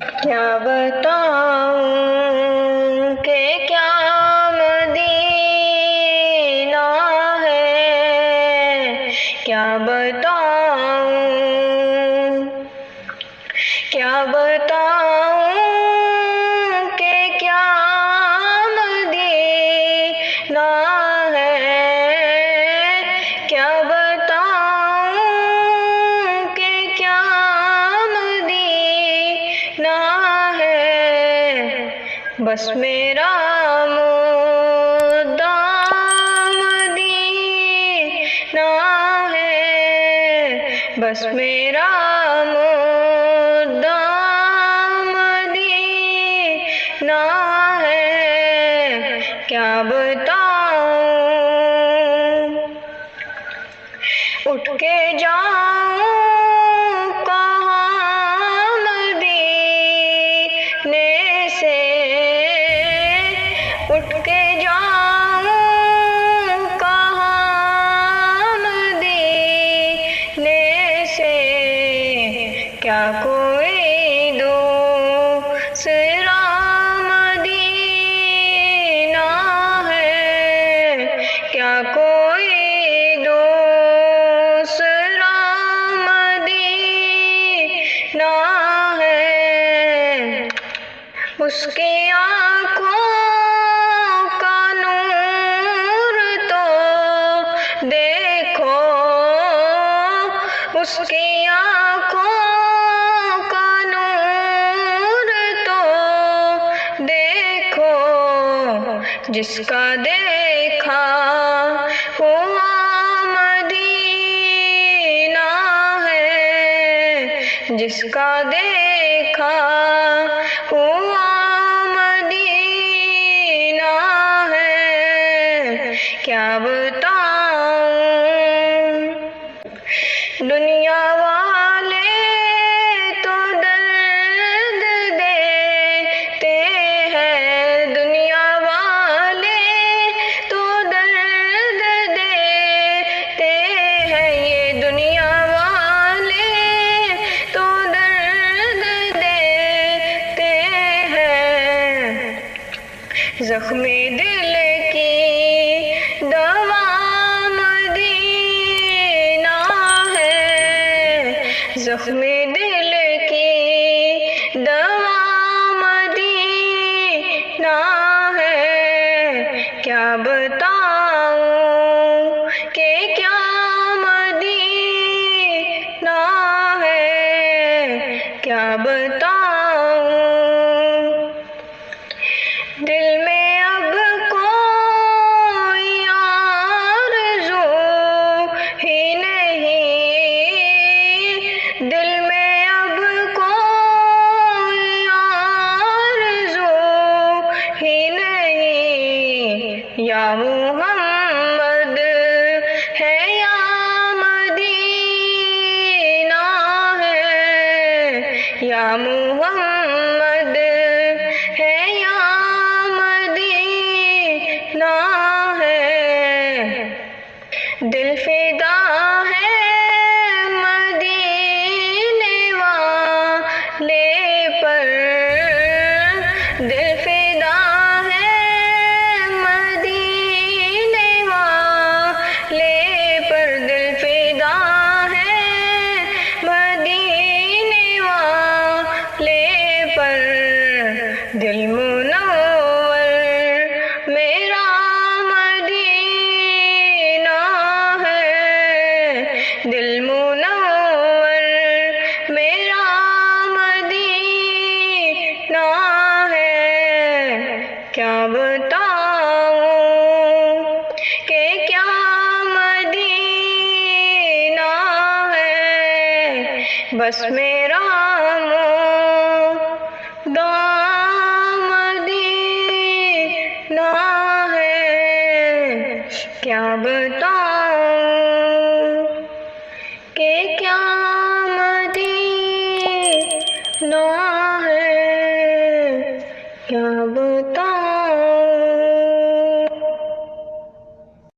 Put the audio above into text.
کیا بتاؤں کہ کیا مدینہ ہے، کیا بتاؤں، کیا بتاؤں کہ کیا مدینہ ہے، کیا بتاؤں کہ کیا مدینہ ہے، بس میرا مدام مدینہ ہے، بس میرا مدام مدینہ ہے، کیا بتاؤں، اٹھ کے جاؤں کہاں مدینے سے، اٹھ کے جاؤں کہاں مدینے سے، کیا کوئی دوسرا مدینہ ہے، کیا کوئی دوسرا مدینہ ہے، اس کی آنکھوں کا نور تو دیکھو، اس کی آنکھوں کا نور تو دیکھو، جس کا دیکھا ہوا مدینہ ہے، جس کا دیکھا ہوا مدینہ ہے، کیا بتاؤں، دنیا والے تو درد دیتے ہیں، دنیا والے تو درد دیتے ہیں، یہ دنیا والے تو درد دیتے ہیں، زخمی دل کی دوا مدینہ ہے، زخمی دل کی دوا مدینہ ہے، کیا بتاؤں کہ کیا مدینہ ہے، کیا بتاؤں، دل میں اب کوئی آرزو ہی نہیں، دل میں اب کوئی آرزو ہی نہیں، یا محمد ہے یا مدینہ ہے، یا محمد ہے یا مدینہ ہے، دل فدا ہے مدینے والے پر، دل فدا ہے مدینے والے پر، دل فدا ہے مدینے والے پر، دل منور میرا مدینہ ہے، دل منور میرا مدینہ ہے، کیا بتاؤں کہ کیا مدینہ ہے، بس میرا